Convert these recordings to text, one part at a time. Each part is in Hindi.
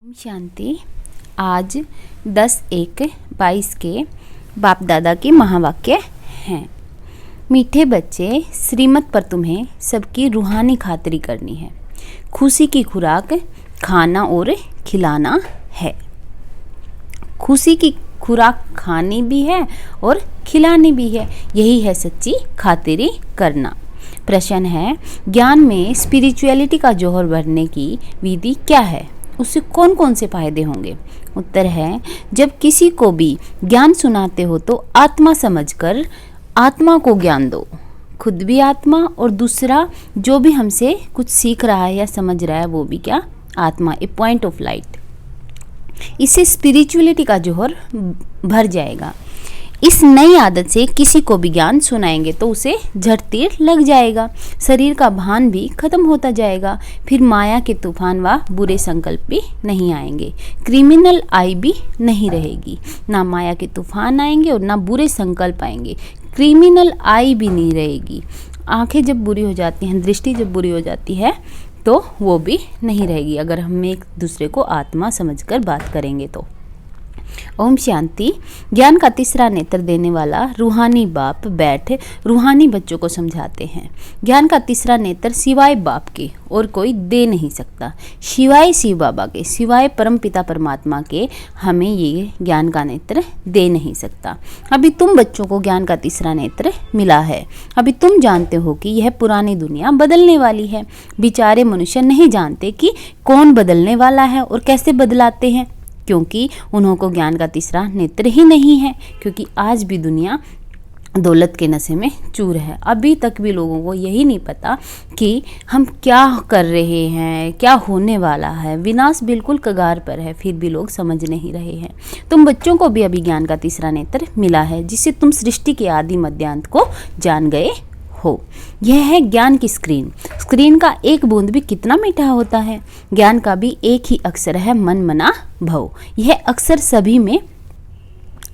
ओम शांति। आज 10-1-22 के बाप दादा के महावाक्य हैं। मीठे बच्चे, श्रीमत पर तुम्हें सबकी रूहानी खातिरी करनी है। खुशी की खुराक खाना और खिलाना है। खुशी की खुराक खानी भी है और खिलानी भी है। यही है सच्ची खातिरी करना। प्रश्न है, ज्ञान में स्पिरिचुअलिटी का जौहर भरने की विधि क्या है? उससे कौन कौन से फायदे होंगे? उत्तर है, जब किसी को भी ज्ञान सुनाते हो तो आत्मा समझकर आत्मा को ज्ञान दो। खुद भी आत्मा और दूसरा जो भी हमसे कुछ सीख रहा है या समझ रहा है वो भी क्या? आत्मा, ए पॉइंट ऑफ लाइट। इससे स्पिरिचुअलिटी का जौहर भर जाएगा। इस नई आदत से किसी को भी ज्ञान सुनाएंगे तो उसे झट लग जाएगा। शरीर का भान भी खत्म होता जाएगा। फिर माया के तूफान व बुरे संकल्प भी नहीं आएंगे। क्रिमिनल आई भी नहीं रहेगी। ना माया के तूफान आएंगे और ना बुरे संकल्प आएंगे। क्रिमिनल आई भी नहीं रहेगी। आंखें जब बुरी हो जाती हैं, दृष्टि जब बुरी हो जाती है तो वो भी नहीं रहेगी, अगर हम एक दूसरे को आत्मा समझकर बात करेंगे तो। ओम शांति। ज्ञान का तीसरा नेत्र देने वाला रूहानी बाप बैठ रूहानी बच्चों को समझाते हैं। ज्ञान का तीसरा नेत्र सिवाय बाप के और कोई दे नहीं सकता। सिवाय शिव बाबा के, सिवाय परम पिता परमात्मा के हमें ये ज्ञान का नेत्र दे नहीं सकता। अभी तुम बच्चों को ज्ञान का तीसरा नेत्र मिला है। अभी तुम जानते हो कि यह पुरानी दुनिया बदलने वाली है। बेचारे मनुष्य नहीं जानते कि कौन बदलने वाला है और कैसे बदलाते हैं, क्योंकि उन्हों ज्ञान का तीसरा नेत्र ही नहीं है। क्योंकि आज भी दुनिया दौलत के नशे में चूर है। अभी तक भी लोगों को यही नहीं पता कि हम क्या कर रहे हैं, क्या होने वाला है। विनाश बिल्कुल कगार पर है, फिर भी लोग समझ नहीं रहे हैं। तुम बच्चों को भी अभी ज्ञान का तीसरा नेत्र मिला है, जिससे तुम सृष्टि के आदि मध्यांत को जान गए हो। यह है ज्ञान की स्क्रीन। स्क्रीन का एक बूंद भी कितना मीठा होता है। ज्ञान का भी एक ही अक्षर है, मन मना भव। यह अक्षर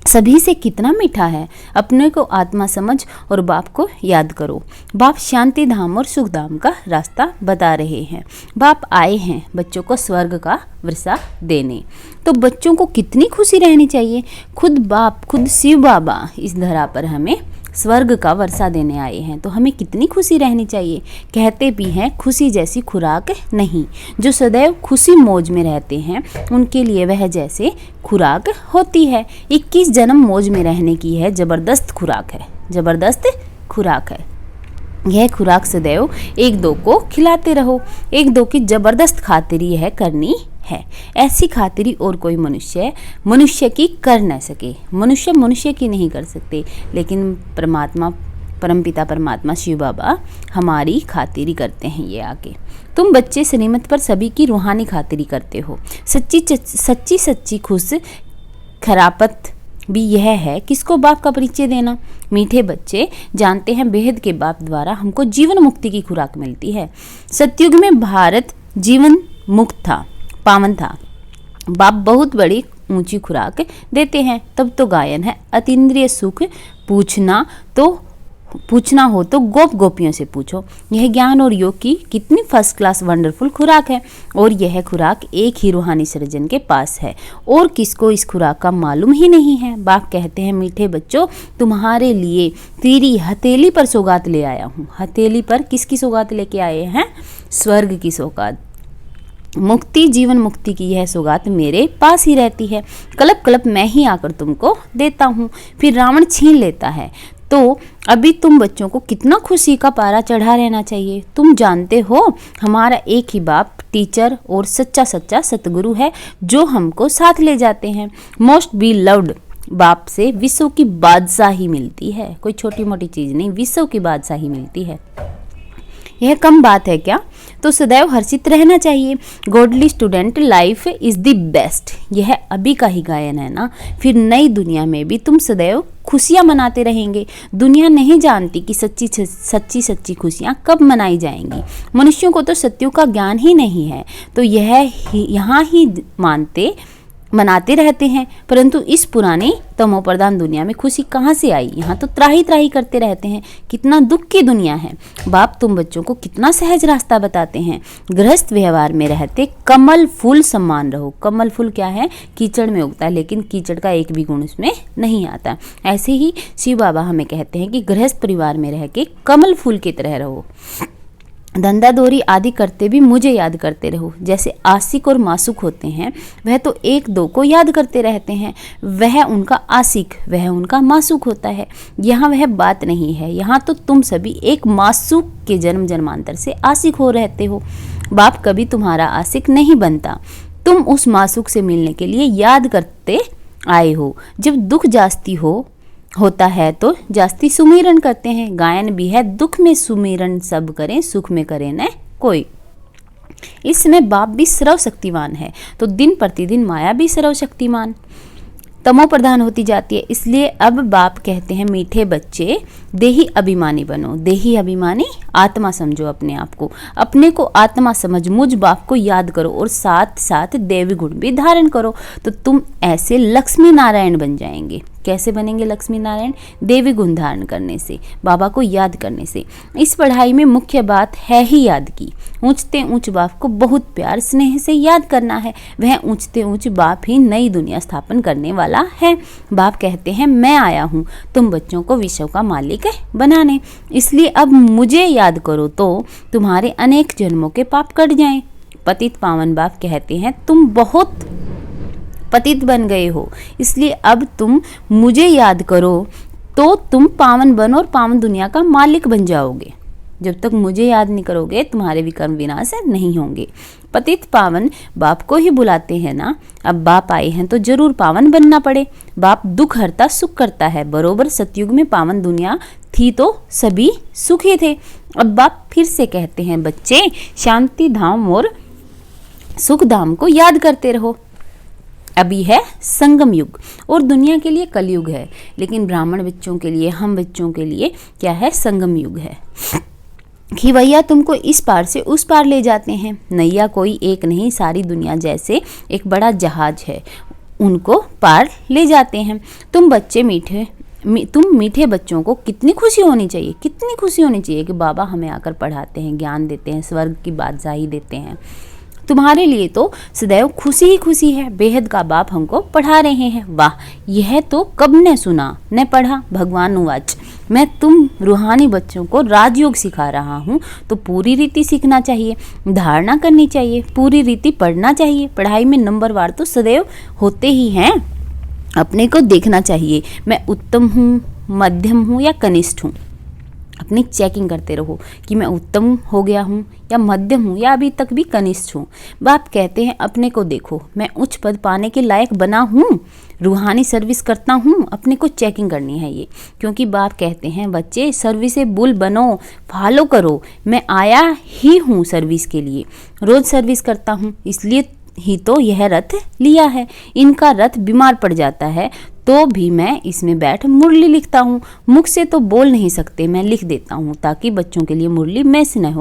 सभी से कितना मीठा है। अपने को आत्मा समझ और बाप को याद करो। बाप शांति धाम और सुख धाम का रास्ता बता रहे हैं। बाप आए हैं बच्चों को स्वर्ग का वर्षा देने। तो बच्चों को कितनी खुशी रहनी चाहिए। खुद बाप, खुद शिव बाबा इस धरा पर हमें स्वर्ग का वर्षा देने आए हैं, तो हमें कितनी खुशी रहनी चाहिए। कहते भी हैं खुशी जैसी खुराक नहीं। जो सदैव खुशी मौज में रहते हैं उनके लिए वह जैसे खुराक होती है। 21 जन्म मौज में रहने की है जबरदस्त खुराक है, जबरदस्त खुराक है। यह खुराक सदैव एक दो को खिलाते रहो। एक दो की जबरदस्त खातिरी यह करनी है। ऐसी खातिरी और कोई मनुष्य की कर न सके। मनुष्य की नहीं कर सकते, लेकिन परमात्मा, परमपिता परमात्मा शिव बाबा हमारी खातिरी करते हैं। ये आके तुम बच्चे श्रीमत पर सभी की रूहानी खातिरी करते हो। सच्ची खुश खरापत भी यह है किसको बाप का परिचय देना। मीठे बच्चे जानते हैं बेहद के बाप द्वारा हमको जीवन मुक्ति की खुराक मिलती है। सतयुग में भारत जीवन मुक्त था, पावन था। बाप बहुत बड़ी ऊंची खुराक देते हैं। तब तो गायन है, अतीन्द्रिय सुख पूछना हो तो गोपियों से पूछो। यह ज्ञान और योग की कितनी फर्स्ट क्लास वंडरफुल खुराक है। और यह खुराक एक ही रूहानी सर्जन के पास है और किसको इस खुराक का मालूम ही नहीं है। बाप कहते हैं, मीठे बच्चों, तुम्हारे लिए तेरी हथेली पर सौगात ले आया हूँ। हथेली पर किसकी सौगात लेके आए हैं? स्वर्ग की सौगात। मुक्ति, जीवन मुक्ति की यह सौगात मेरे पास ही रहती है। कलप कलप मैं ही आकर तुमको देता हूँ, फिर रावण छीन लेता है। तो अभी तुम बच्चों को कितना खुशी का पारा चढ़ा रहना चाहिए। तुम जानते हो हमारा एक ही बाप टीचर और सच्चा सतगुरु है, जो हमको साथ ले जाते हैं। मोस्ट बी लव्ड बाप से विश्व की बादशाही मिलती है। कोई छोटी मोटी चीज़ नहीं, विश्व की बादशाही मिलती है। यह कम बात है क्या? तो सदैव हर्षित रहना चाहिए। Godly student life is the best. यह अभी का ही गायन है ना। फिर नई दुनिया में भी तुम सदैव खुशियाँ मनाते रहेंगे। दुनिया नहीं जानती कि सच्ची खुशियाँ कब मनाई जाएंगी। मनुष्यों को तो सत्यों का ज्ञान ही नहीं है, तो यह यहाँ ही मानते मनाते रहते हैं, परंतु इस पुरानी तमोप्रधान दुनिया में खुशी कहाँ से आई? यहाँ तो त्राही त्राही करते रहते हैं। कितना दुख की दुनिया है। बाप तुम बच्चों को कितना सहज रास्ता बताते हैं। गृहस्थ व्यवहार में रहते कमल फूल सम्मान रहो। कमल फूल क्या है? कीचड़ में उगता है, लेकिन कीचड़ का एक भी गुण उसमें नहीं आता। ऐसे ही शिव बाबा हमें कहते हैं कि गृहस्थ परिवार में रह के कमल फूल की तरह रहो। धंधा दौरी आदि करते भी मुझे याद करते रहो। जैसे आशिक और मासूक होते हैं, वह तो एक दो को याद करते रहते हैं, वह उनका आशिक, वह उनका मासूक होता है। यहाँ वह बात नहीं है। यहाँ तो तुम सभी एक मासूक के जन्म जन्मांतर से आशिक हो रहते हो। बाप कभी तुम्हारा आशिक नहीं बनता। तुम उस मासूक से मिलने के लिए याद करते आए हो। जब दुख जास्ती होता है तो जास्ती सुमिरन करते हैं। गायन भी है, दुख में सुमिरन सब करें, सुख में करें न कोई। इस समय बाप भी सर्वशक्तिमान है, तो दिन प्रतिदिन माया भी सर्वशक्तिमान तमो प्रधान होती जाती है। इसलिए अब बाप कहते हैं, मीठे बच्चे देही अभिमानी बनो। देही अभिमानी, आत्मा समझो अपने आप को, अपने को आत्मा समझ मुझ बाप को याद करो और साथ साथ देवी गुण भी धारण करो, तो तुम ऐसे लक्ष्मी नारायण बन जाएंगे। कैसे बनेंगे लक्ष्मी नारायण? देवी गुण धारण करने से, बाबा को याद करने से। इस पढ़ाई में मुख्य बात है ही याद की। ऊंचते ऊंच बाप को बहुत प्यार स्नेह से याद करना है। वह ऊंचते ऊंच बाप ही नई दुनिया स्थापन करने वाला है। बाप कहते हैं, मैं आया हूँ तुम बच्चों को विश्व का मालिक बनाने। इसलिए अब मुझे याद करो तो तुम्हारे अनेक जन्मों के पाप कट जाएं। पतित पावन बाप कहते हैं, तुम बहुत पतित बन गए हो, इसलिए अब तुम मुझे याद करो तो तुम पावन बनो और पावन दुनिया का मालिक बन जाओगे। जब तक मुझे याद नहीं करोगे, तुम्हारे विकर्म विनाश नहीं होंगे। पतित पावन बाप को ही बुलाते हैं ना। अब बाप आए हैं तो जरूर पावन बनना पड़े। बाप दुख हरता सुख करता है। बरोबर सतयुग में पावन दुनिया थी तो सभी सुखी थे। अब बाप फिर से कहते हैं, बच्चे शांति धाम और सुख धाम को याद करते रहो। अभी है संगम युग और दुनिया के लिए कलयुग है, लेकिन ब्राह्मण बच्चों के लिए, हम बच्चों के लिए क्या है? संगम युग है कि भैया तुमको इस पार से उस पार ले जाते हैं। नैया कोई एक नहीं, सारी दुनिया जैसे एक बड़ा जहाज है, उनको पार ले जाते हैं। तुम मीठे बच्चों को कितनी खुशी होनी चाहिए, कितनी खुशी होनी चाहिए कि बाबा हमें आकर पढ़ाते हैं, ज्ञान देते हैं, स्वर्ग की बादशाही देते हैं। तुम्हारे लिए तो सदैव खुशी ही खुशी है। बेहद का बाप हमको पढ़ा रहे हैं। वाह, यह तो कब ने सुना न पढ़ा। भगवान उवाच, मैं तुम रूहानी बच्चों को राजयोग सिखा रहा हूँ, तो पूरी रीति सीखना चाहिए, धारणा करनी चाहिए, पूरी रीति पढ़ना चाहिए। पढ़ाई में नंबरवार तो सदैव होते ही हैं। अपने को देखना चाहिए, मैं उत्तम हूँ, मध्यम हूँ या कनिष्ठ हूँ। अपनी चेकिंग करते रहो कि मैं उत्तम हो गया हूँ या मध्यम हूँ या अभी तक भी कनिष्ठ हूँ। बाप कहते हैं, अपने को देखो, मैं उच्च पद पाने के लायक बना हूँ, रूहानी सर्विस करता हूँ। अपने को चेकिंग करनी है ये, क्योंकि बाप कहते हैं, बच्चे सर्विसेबल बनो, फॉलो करो। मैं आया ही हूँ सर्विस के लिए, रोज सर्विस करता हूँ, इसलिए ही तो यह रथ लिया है। इनका रथ बीमार पड़ जाता है तो भी मैं इसमें बैठ मुरली लिखता हूँ। मुख से तो बोल नहीं सकते, मैं लिख देता हूँ, ताकि बच्चों के लिए मुरली मिस न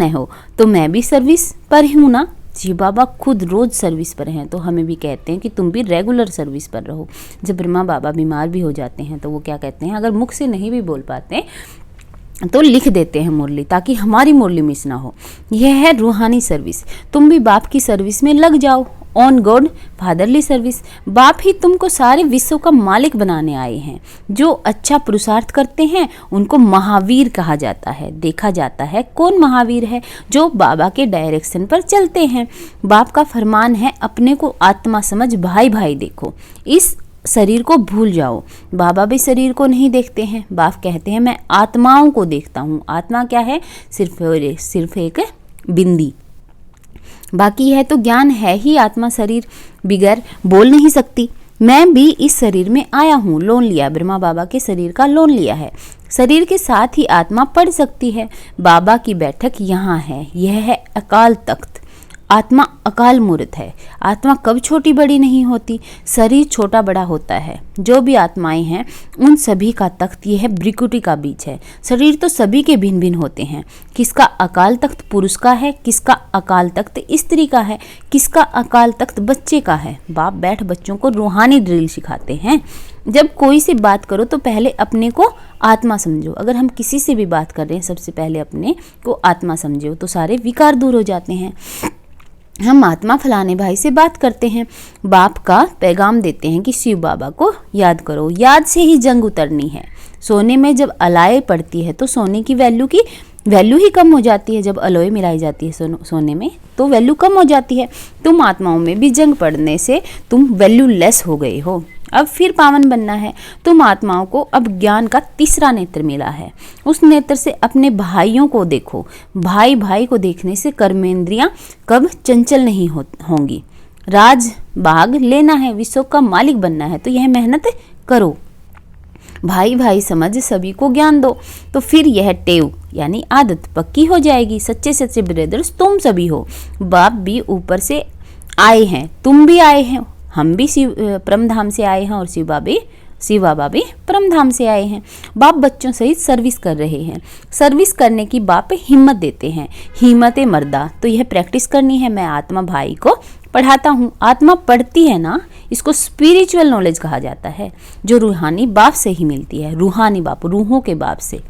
हो। तो मैं भी सर्विस पर ही हूँ ना। जी बाबा खुद रोज सर्विस पर हैं, तो हमें भी कहते हैं कि तुम भी रेगुलर सर्विस पर रहो। जब ब्रह्मा बाबा बीमार भी हो जाते हैं तो वो क्या कहते हैं, अगर मुख से नहीं भी बोल पाते तो लिख देते हैं मुरली, ताकि हमारी मुरली मिस ना हो। यह है रूहानी सर्विस। तुम भी बाप की सर्विस में लग जाओ। On God fatherly service. बाप ही तुमको सारे विश्व का मालिक बनाने आए हैं। जो अच्छा पुरुषार्थ करते हैं उनको महावीर कहा जाता है। देखा जाता है कौन महावीर है, जो बाबा के डायरेक्शन पर चलते हैं। बाप का फरमान है, अपने को आत्मा समझ भाई भाई देखो, इस शरीर को भूल जाओ। बाबा भी शरीर को नहीं देखते हैं। बाप कहते हैं, मैं आत्माओं को देखता हूँ। आत्मा क्या है? सिर्फ एक बिंदी, बाकी है तो ज्ञान है ही। आत्मा शरीर बिगर बोल नहीं सकती। मैं भी इस शरीर में आया हूँ, लोन लिया, ब्रह्मा बाबा के शरीर का लोन लिया है। शरीर के साथ ही आत्मा पढ़ सकती है। बाबा की बैठक यहाँ है, यह है अकाल तख्त। आत्मा अकाल मूर्त है। आत्मा कब छोटी बड़ी नहीं होती, शरीर छोटा बड़ा होता है। जो भी आत्माएं हैं उन सभी का तख्त ये है भ्रिकुटी का बीज है। शरीर तो सभी के भिन्न भिन्न होते हैं। किसका अकाल तख्त पुरुष का है, किसका अकाल तख्त स्त्री का है, किसका अकाल तख्त बच्चे का है। बाप बैठ बच्चों को रूहानी ड्रिल सिखाते हैं। जब कोई से बात करो तो पहले अपने को आत्मा समझो। अगर हम किसी से भी बात कर रहे हैं सबसे पहले अपने को आत्मा समझो तो सारे विकार दूर हो जाते हैं। हम आत्मा फलाने भाई से बात करते हैं, बाप का पैगाम देते हैं कि शिव बाबा को याद करो। याद से ही जंग उतरनी है। सोने में जब अलाय पड़ती है तो सोने की वैल्यू ही कम हो जाती है। जब अलॉय मिलाई जाती है सोने में तो वैल्यू कम हो जाती है। तुम आत्माओं में भी जंग पड़ने से तुम वैल्यू लेस हो गए हो। अब फिर पावन बनना है। तुम आत्माओं को अब ज्ञान का तीसरा नेत्र मिला है। उस नेत्र से अपने भाइयों को देखो। भाई भाई को देखने से कर्मेंद्रियां कब चंचल नहीं होंगी। राज बाग लेना है, विश्व का मालिक बनना है तो यह मेहनत करो। भाई भाई समझ सभी को ज्ञान दो तो फिर यह टेव यानी आदत पक्की हो जाएगी। सच्चे सच्चे ब्रदर्स तुम सभी हो। बाप भी ऊपर से आए हैं, तुम भी आए हैं, हम भी परम धाम से आए हैं और शिव बाबा भी परम धाम से आए हैं। बाप बच्चों सहित सर्विस कर रहे हैं। सर्विस करने की बाप हिम्मत देते हैं। हिम्मत मर्दा तो यह प्रैक्टिस करनी है। मैं आत्मा भाई को पढ़ाता हूँ। आत्मा पढ़ती है ना, इसको स्पिरिचुअल नॉलेज कहा जाता है जो रूहानी बाप से ही मिलती है। रूहानी बाप, रूहों के बाप से।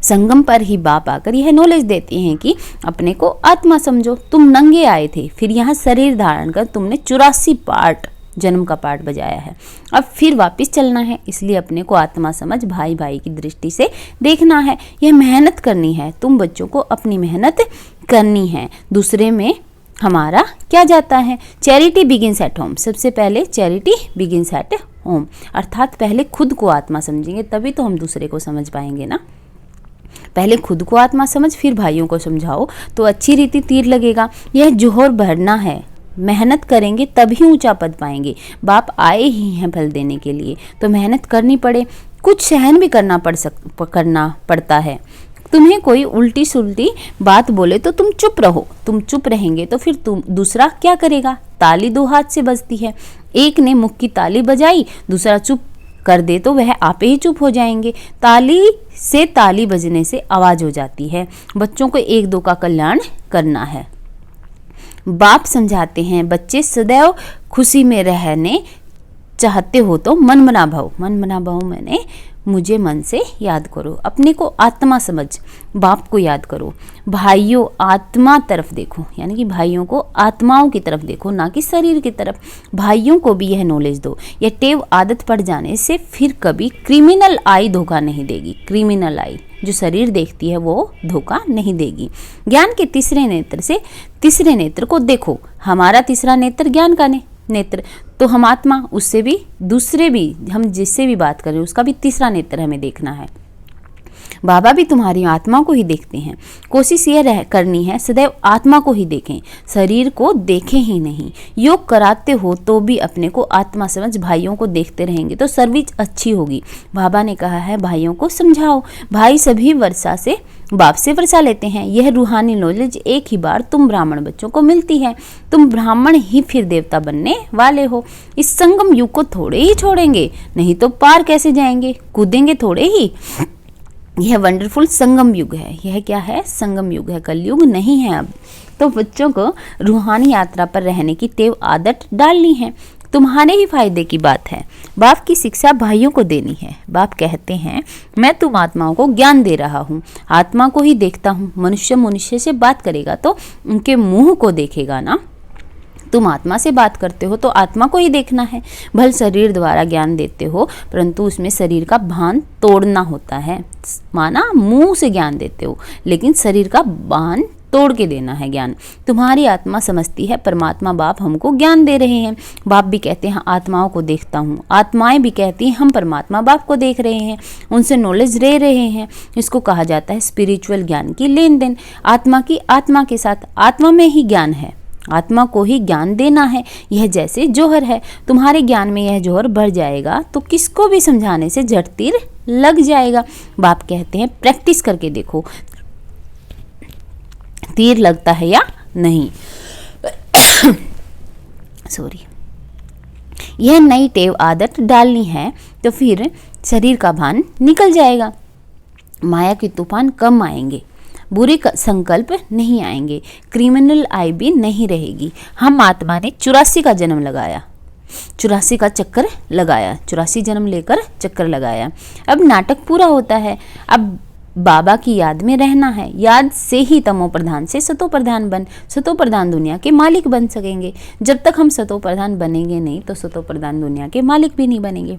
संगम पर ही बाप आकर यह नॉलेज देते हैं कि अपने को आत्मा समझो। तुम नंगे आए थे, फिर यहाँ शरीर धारण कर तुमने 84 पार्ट जन्म का पार्ट बजाया है। अब फिर वापस चलना है, इसलिए अपने को आत्मा समझ भाई भाई की दृष्टि से देखना है। यह मेहनत करनी है। तुम बच्चों को अपनी मेहनत करनी है। दूसरे में हमारा क्या जाता है? Charity begins at home. सबसे पहले चैरिटी बिगिंस एट होम, अर्थात पहले खुद को आत्मा समझेंगे तभी तो हम दूसरे को समझ पाएंगे ना। पहले खुद को आत्मा समझ फिर भाइयों को समझाओ तो अच्छी रीति तीर लगेगा। यह जोहर भरना है। मेहनत करेंगे तभी ऊंचा पद पाएंगे। बाप आए ही हैं फल देने के लिए तो मेहनत करनी पड़े। कुछ सहन भी करना पड़ता है। तुम्हें कोई उल्टी सुल्टी बात बोले तो तुम चुप रहो। तुम चुप रहेंगे तो फिर दूसरा क्या करेगा? ताली दो हाथ से बजती है। एक ने मुख की ताली बजाई, दूसरा चुप कर दे तो वह आपे ही चुप हो जाएंगे। ताली से ताली बजने से आवाज हो जाती है। बच्चों को एक दो का कल्याण करना है। बाप समझाते हैं बच्चे सदैव खुशी में रहने चाहते हो तो मन बना भाव मैंने मुझे मन से याद करो। अपने को आत्मा समझ बाप को याद करो। भाइयों आत्मा तरफ देखो, यानी कि भाइयों को आत्माओं की तरफ देखो, ना कि शरीर की तरफ। भाइयों को भी यह नॉलेज दो। यह टेव आदत पड़ जाने से फिर कभी क्रिमिनल आई धोखा नहीं देगी। क्रिमिनल आई जो शरीर देखती है वो धोखा नहीं देगी। ज्ञान के तीसरे नेत्र से तीसरे नेत्र को देखो। हमारा तीसरा नेत्र ज्ञान का नेत्र, तो हम आत्मा, उससे भी दूसरे भी, हम जिससे भी बात कर रहे हैं उसका भी तीसरा नेत्र हमें देखना है। बाबा भी तुम्हारी आत्मा को ही देखते हैं। कोशिश यह करनी है सदैव आत्मा को ही देखें, शरीर को देखें ही नहीं। योग कराते हो तो भी अपने को आत्मा समझ भाइयों को देखते रहेंगे तो सर्विस अच्छी होगी। बाबा ने कहा है भाइयों को समझाओ। भाई सभी वर्षा से बाप से वर्षा लेते हैं। यह रूहानी नॉलेज एक ही बार तुम ब्राह्मण बच्चों को मिलती है। तुम ब्राह्मण ही फिर देवता बनने वाले हो। इस संगम युग को थोड़े ही छोड़ेंगे, नहीं तो पार कैसे जाएंगे? कूदेंगे थोड़े ही। यह वंडरफुल संगम युग है। यह क्या है? संगम युग है, कलयुग नहीं है अब। तो बच्चों को रूहानी यात्रा पर रहने की टेव आदत डालनी है। तुम्हारे ही फायदे की बात है। बाप की शिक्षा भाइयों को देनी है। बाप कहते हैं मैं तुम आत्माओं को ज्ञान दे रहा हूँ, आत्मा को ही देखता हूँ। मनुष्य से बात करेगा तो उनके मुंह को देखेगा ना। तुम आत्मा से बात करते हो तो आत्मा को ही देखना है। भल शरीर द्वारा ज्ञान देते हो परंतु उसमें शरीर का भान तोड़ना होता है। माना मुंह से ज्ञान देते हो लेकिन शरीर का भान तोड़ के देना है ज्ञान। तुम्हारी आत्मा समझती है परमात्मा बाप हमको ज्ञान दे रहे हैं। बाप भी कहते हैं आत्माओं को देखता हूँ। आत्माएं भी कहती हैं हम परमात्मा बाप को देख रहे हैं, उनसे नॉलेज ले रहे हैं। इसको कहा जाता है स्पिरिचुअल ज्ञान की लेन देन। आत्मा की आत्मा के साथ, आत्मा में ही ज्ञान है, आत्मा को ही ज्ञान देना है। यह जैसे जोहर है, तुम्हारे ज्ञान में यह जोहर बढ़ जाएगा तो किसको भी समझाने से झट तीर लग जाएगा। बाप कहते हैं प्रैक्टिस करके देखो तीर लगता है या नहीं। यह नई टेव आदत डालनी है तो फिर शरीर का भान निकल जाएगा। माया के तूफान कम आएंगे, बुरे संकल्प नहीं आएंगे, क्रिमिनल आई भी नहीं रहेगी। हम आत्मा ने 84 का जन्म लगाया, 84 का चक्कर लगाया, 84 जन्म लेकर चक्कर लगाया। अब नाटक पूरा होता है। अब बाबा की याद में रहना है। याद से ही तमो प्रधान से सतो प्रधान सतो प्रधान दुनिया के मालिक बन सकेंगे। जब तक हम सतो प्रधान बनेंगे नहीं तो सतो प्रधान दुनिया के मालिक भी नहीं बनेंगे।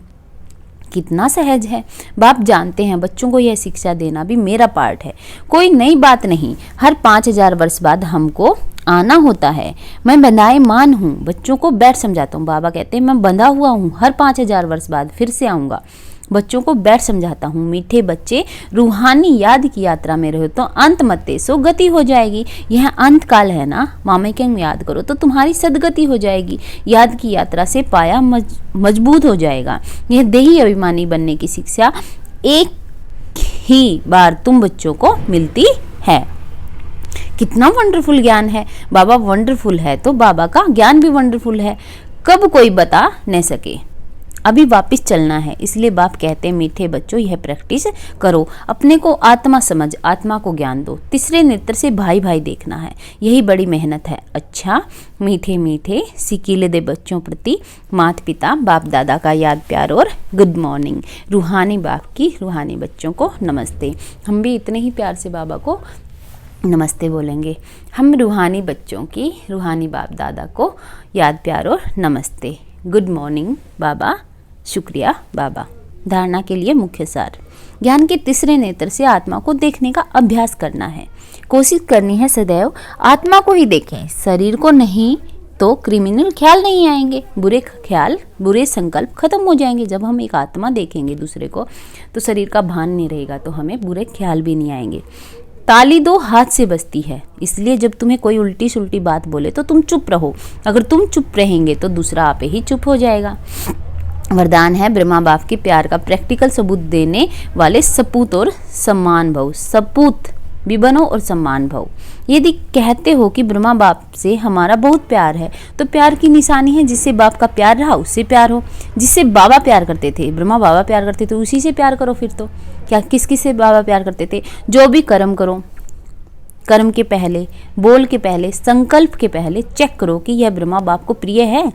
कितना सहज है। बाप जानते हैं बच्चों को यह शिक्षा देना भी मेरा पार्ट है। कोई नई बात नहीं। हर 5000 वर्ष बाद हमको आना होता है। मैं बंधाएमान हूँ, बच्चों को बैठ समझाता हूँ। बाबा कहते हैं मैं बंधा हुआ हूँ, हर 5000 वर्ष बाद फिर से आऊँगा। बच्चों को बैठ समझाता हूँ। मीठे बच्चे, रूहानी याद की यात्रा में रहो तो अंत मते सो गति हो जाएगी। यह अंत काल है ना, मामे के याद करो तो तुम्हारी सदगति हो जाएगी। याद की यात्रा से पाया मजबूत हो जाएगा। यह देही अभिमानी बनने की शिक्षा एक ही बार तुम बच्चों को मिलती है। कितना वंडरफुल ज्ञान है। बाबा वंडरफुल है तो बाबा का ज्ञान भी वंडरफुल है। कब कोई बता न सके। अभी वापस चलना है, इसलिए बाप कहते हैं मीठे बच्चों यह प्रैक्टिस करो। अपने को आत्मा समझ, आत्मा को ज्ञान दो। तीसरे नेत्र से भाई भाई देखना है, यही बड़ी मेहनत है। अच्छा मीठे मीठे सिकीले दे बच्चों प्रति माता पिता बाप दादा का याद प्यार और गुड मॉर्निंग। रूहानी बाप की रूहानी बच्चों को नमस्ते। हम भी इतने ही प्यार से बाबा को नमस्ते बोलेंगे। हम रूहानी बच्चों की रूहानी बाप दादा को याद प्यार और नमस्ते। गुड मॉर्निंग बाबा, शुक्रिया बाबा। धारणा के लिए मुख्य सार। ज्ञान के तीसरे नेत्र से आत्मा को देखने का अभ्यास करना है। कोशिश करनी है सदैव आत्मा को ही देखें, शरीर को नहीं, तो क्रिमिनल ख्याल नहीं आएंगे। बुरे ख्याल, बुरे संकल्प खत्म हो जाएंगे। जब हम एक आत्मा देखेंगे दूसरे को तो शरीर का भान नहीं रहेगा, तो हमें बुरे ख्याल भी नहीं आएंगे। ताली दो हाथ से बजती है, इसलिए जब तुम्हें कोई उल्टी सुल्टी बात बोले तो तुम चुप रहो। अगर तुम चुप रहेंगे तो दूसरा आपे ही चुप हो जाएगा। वरदान है ब्रह्मा बाप के प्यार का प्रैक्टिकल सबूत देने वाले सपूत और सम्मान भव। सपूत भी बनो और सम्मान भव। यदि कहते हो कि ब्रह्मा बाप से हमारा बहुत प्यार है तो प्यार की निशानी है जिससे बाप का प्यार रहा उससे प्यार हो। जिससे बाबा प्यार करते थे, ब्रह्मा बाबा प्यार करते थे, उसी से प्यार करो। फिर तो क्या किस किस से बाबा प्यार करते थे? जो भी कर्म करो, कर्म के पहले, बोल के पहले, संकल्प के पहले चेक करो कि यह ब्रह्मा बाप को प्रिय है।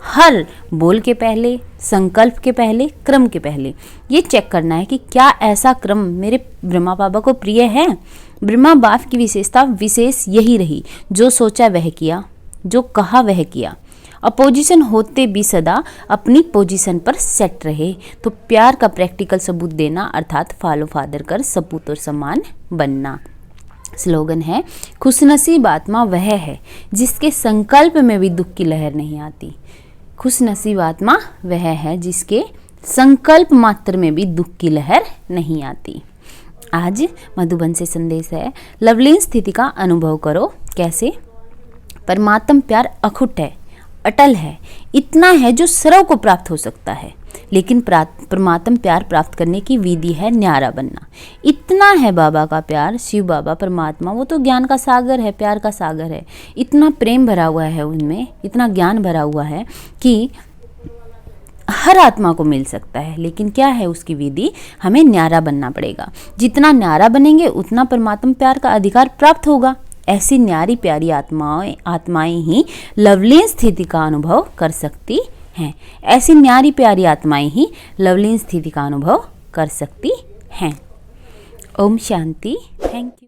हर बोल के पहले, संकल्प के पहले, क्रम के पहले ये चेक करना है कि क्या ऐसा क्रम मेरे ब्रह्मा बाबा को प्रिय है। ब्रह्मा बाप की विशेषता विशेष यही रही, जो सोचा वह किया, जो कहा वह किया। अपोजिशन होते भी सदा अपनी पोजीशन पर सेट रहे। तो प्यार का प्रैक्टिकल सबूत देना अर्थात फॉलो फादर कर सपूत और सम्मान बनना। स्लोगन है खुशनसीब आत्मा वह है जिसके संकल्प में भी दुख की लहर नहीं आती। खुशनसीब आत्मा वह है जिसके संकल्प मात्र में भी दुख की लहर नहीं आती। आज मधुबन से संदेश है, लवलीन स्थिति का अनुभव करो। कैसे? परमात्म प्यार अखुट है, अटल है, इतना है जो सर्व को प्राप्त हो सकता है। लेकिन परमात्म प्यार प्राप्त करने की विधि है न्यारा बनना। इतना है बाबा का प्यार, शिव बाबा परमात्मा वो तो ज्ञान का सागर है, प्यार का सागर है। इतना प्रेम भरा हुआ है उनमें, इतना ज्ञान भरा हुआ है कि हर आत्मा को मिल सकता है। लेकिन क्या है उसकी विधि? हमें न्यारा बनना पड़ेगा। जितना न्यारा बनेंगे उतना परमात्म प्यार का अधिकार प्राप्त होगा। ऐसी न्यारी प्यारी आत्माएं ही लवलीन स्थिति का अनुभव कर सकती हैं। ऐसी न्यारी प्यारी आत्माएं ही लवलीन स्थिति का अनुभव कर सकती हैं। ओम शांति। Thank you.